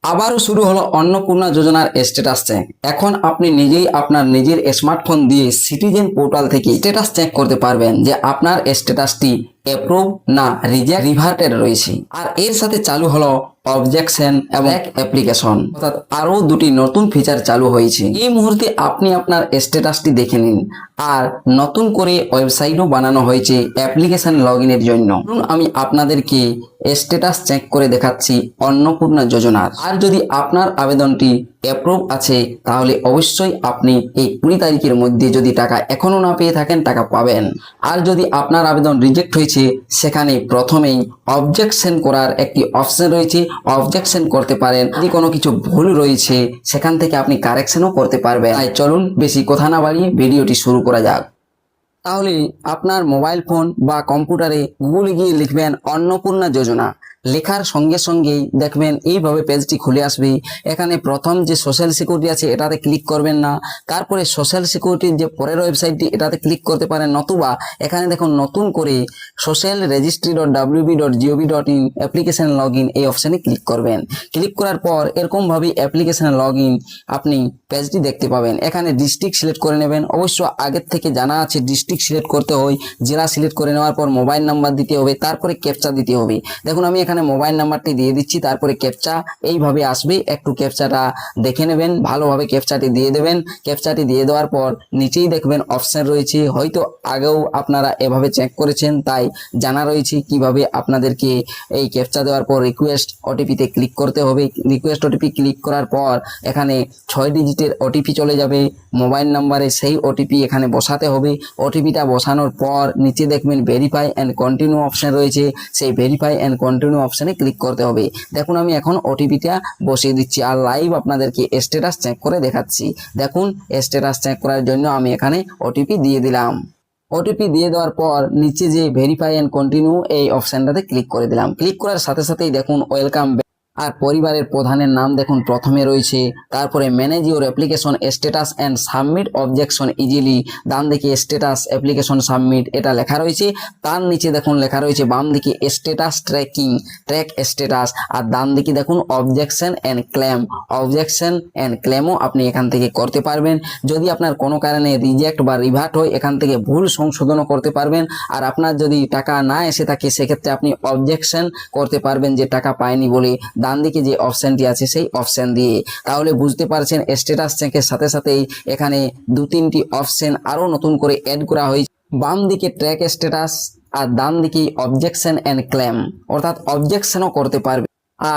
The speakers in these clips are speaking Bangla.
আবারও শুরু হলো অন্নপূর্ণা যোজনার স্ট্যাটাস চেক। এখন আপনি নিজেই আপনার নিজের স্মার্টফোন দিয়ে সিটিজেন পোর্টাল থেকে স্ট্যাটাস চেক করতে পারবেন যে আপনার স্ট্যাটাসটি অ্যাপ্রুভ না রিজেক্ট রিভার্টেড রয়েছে। আর এর সাথে চালু হলো অবজেকশন এবং অ্যাপ্লিকেশন, অর্থাৎ আরো দুটি নতুন ফিচার চালু হয়েছে। এই মুহূর্তে আপনি আপনার স্ট্যাটাসটি দেখে নিন। আর নতুন করে ওয়েবসাইটও বানানো হয়েছে অ্যাপ্লিকেশন লগইনের জন্য। আমি আপনাদেরকে স্ট্যাটাস চেক করে দেখাচ্ছি অন্নপূর্ণা যোজনার। আর যদি আপনার আবেদনটি অ্যাপ্রুভ আছে তাহলে অবশ্যই আপনি এই 20 তারিখের মধ্যে যদি টাকা এখনো না পেয়ে থাকেন টাকা পাবেন। আর যদি আপনার আবেদন রিজেক্ট হয়েছে সেখানে প্রথমেই অবজেকশন করার একটি অপশন রয়েছে, অবজেকশন করতে পারেন। যদি কোনো কিছু ভুল রয়েছে সেখান থেকে আপনি কারেকশনও করতে পারবেন। তাই চলুন বেশি কথা না বাড়িয়ে ভিডিওটি শুরু করা যাক। তাহলে আপনার মোবাইল ফোন বা কম্পিউটারে গুগলে গিয়ে লিখবেন অন্নপূর্ণা যোজনা। লেখার সঙ্গে সঙ্গেই দেখবেন এইভাবে পেজটি খুলে আসবে। এখানে প্রথম যে সোশ্যাল সিকিউরিটি আছে এটাতে ক্লিক করবেন না, তারপরে সোশ্যাল সিকিউরিটির যে পরের ওয়েবসাইটটি এটাতে ক্লিক করতে পারেন, নতুবা এখানে দেখুন নতুন করে social registry.wb.gov.in application log in এই অপশানে ক্লিক করবেন। ক্লিক করার পর এরকমভাবে অ্যাপ্লিকেশন লগ ইন আপনি পেজটি দেখতে পাবেন। এখানে ডিস্ট্রিক্ট সিলেক্ট করে নেবেন। অবশ্য আগের থেকে জানা আছে ডিস্ট্রিক্ট সিলেক্ট করতে হয়। জেলা সিলেক্ট করে নেওয়ার পর মোবাইল নাম্বার দিতে হবে, তারপরে ক্যাপচা দিতে হবে। দেখুন আমি এখানে মোবাইল নাম্বারটি দিয়ে দিচ্ছি, তারপরে ক্যাপচা এইভাবে আসবে। একটু ক্যাপচাটা দেখে নেবেন, ভালোভাবে ক্যাপচাটি দিয়ে দেবেন। ক্যাপচাটি দিয়ে দেওয়ার পর নিচেই দেখবেন অপশন রয়েছে, হয়তো আগেও আপনারা এভাবে চেক করেছেন তাই জানা রয়েছে কিভাবে আপনাদেরকে এই ক্যাপচা দেওয়ার পর রিকোয়েস্ট ওটিপিতে ক্লিক করতে হবে। রিকোয়েস্ট ওটিপি ক্লিক করার পর এখানে 6 ডিজিটের ওটিপি চলে যাবে মোবাইল নাম্বারে, সেই ওটিপি এখানে বসাতে হবে। ওটিপিটা বসানোর পর নিচে দেখবেন ভেরিফাই অ্যান্ড কন্টিনিউ অপশন রয়েছে, সেই ভেরিফাই অ্যান্ড কন্টিনিউ অপশনে ক্লিক করতে হবে। দেখুন আমি এখন ওটিপিটা বসিয়ে দিচ্ছি আর লাইভ আপনাদেরকে স্ট্যাটাস চেক করে দেখাচ্ছি। দেখুন স্ট্যাটাস চেক করার জন্য আমি এখানে ওটিপি দিয়ে দিলাম। ওটিপি দিয়ে দেওয়ার পর নিচে যে ভেরিফাই অ্যান্ড কন্টিনিউ এই অপশনটাতে ক্লিক করে দিলাম। ক্লিক করার সাথে সাথেই দেখুন ওয়েলকাম। আর পরিবারের প্রধানের নাম দেখুন প্রথমে রয়েছে, তারপরে manage your application status and submit objection easily, ডান দিকে স্ট্যাটাস অ্যাপ্লিকেশন সাবমিট এটা লেখা রয়েছে। তার নিচে দেখুন লেখা রয়েছে বাম দিকে স্ট্যাটাস ট্র্যাকিং ট্র্যাক স্ট্যাটাস, আর ডান দিকে দেখুন objection and claim. Objection and ক্লেমও আপনি এখান থেকে করতে পারবেন। যদি আপনার কোনো কারণে রিজেক্ট বা রিভার্ট হয় এখান থেকে ভুল সংশোধনও করতে পারবেন। আর আপনার যদি টাকা না এসে থাকে সেক্ষেত্রে আপনি অবজেকশন করতে পারবেন যে টাকা পায়নি বলে, ডান দিকে যে অপশনটি আছে সেই অপশন দিয়ে। তাহলে বুঝতে পারছেন স্ট্যাটাস চেকের সাথে সাথেই এখানে 2-3টি অপশন আরো নতুন করে অ্যাড করা হয়েছে। বাম দিকে ট্র্যাক স্ট্যাটাস আর ডান দিকে অবজেকশন অ্যান্ড ক্লেম, অর্থাৎ অবজেকশনও করতে পারবে।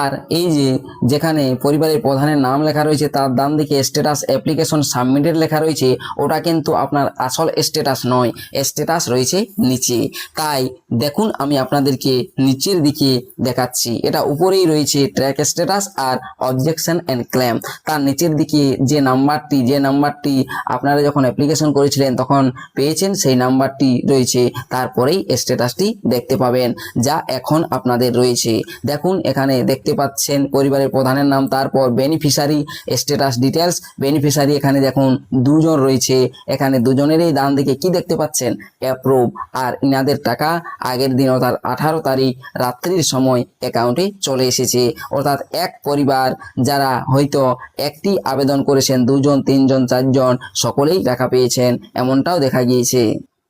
আর এই যে যেখানে পরিবারের প্রধানের নাম লেখা রয়েছে তার ডান দিকে স্ট্যাটাস অ্যাপ্লিকেশন সাবমিটেড লেখা রয়েছে, ওটা কিন্তু আপনার আসল স্ট্যাটাস নয়, স্ট্যাটাস রয়েছে নিচে। তাই দেখুন আমি আপনাদেরকে নিচের দিকে দেখাচ্ছি। এটা উপরেই রয়েছে ট্র্যাক স্ট্যাটাস আর অবজেকশন অ্যান্ড ক্লেম, তার নিচের দিকে যে নাম্বারটি আপনারা যখন অ্যাপ্লিকেশন করেছিলেন তখন পেয়েছেন সেই নাম্বারটি রয়েছে, তারপরেই স্ট্যাটাসটি দেখতে পাবেন যা এখন আপনাদের রয়েছে। দেখুন এখানে দেখতে পাচ্ছেন পরিবারের প্রধানের নাম, তারপর বেনিফিশিয়ারি স্ট্যাটাস ডিটেলস। বেনিফিশিয়ারি এখানে দেখুন 2 জন রয়েছে, এখানে দুজনেরই ডান দিকে কি দেখতে পাচ্ছেন অ্যাপ্রুভ। আর ইনাদের টাকা আগের দিন অর্থাৎ 18 তারিখ রাত্রির সময় অ্যাকাউন্টে চলে এসেছে। অর্থাৎ এক পরিবার যারা হয়তো একটি আবেদন করেছেন 2 জন 3 জন 4 জন সকলেই টাকা পেয়েছেন এমনটাও দেখা গিয়েছে।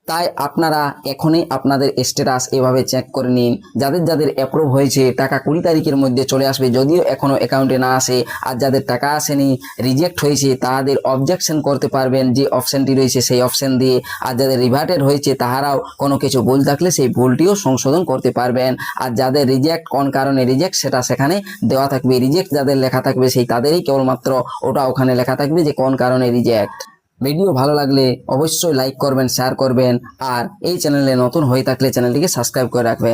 তাই আপনারা এখনই আপনাদের স্ট্যাটাস এভাবে চেক করে নিন। যাদের যাদের অ্যাপ্রুভ হয়েছে টাকা 20 তারিখের মধ্যে চলে আসবে, যদিও এখনো অ্যাকাউন্টে না আসে। আর যাদের টাকা আসেনি রিজেক্ট হয়েছে তাদের অবজেকশন করতে পারবেন যে অপশনটি রয়েছে সেই অপশন দিয়ে। আর যাদের রিভার্টেড হয়েছে তাহারাও কোনো কিছু ভুল থাকলে সেই ভুলটিও সংশোধন করতে পারবেন। আর যাদের রিজেক্ট কোন কারণে রিজেক্ট সেটা সেখানে দেওয়া থাকবে। রিজেক্ট যাদের লেখা থাকবে সেই তাদেরই কেবলমাত্র ওটা ওখানে লেখা থাকবে যে কোন কারণে রিজেক্ট। ভিডিও ভালো লাগলে অবশ্যই লাইক করবেন, শেয়ার করবেন, আর এই চ্যানেলে নতুন হয়ে থাকলে চ্যানেলটিকে সাবস্ক্রাইব করে রাখবেন।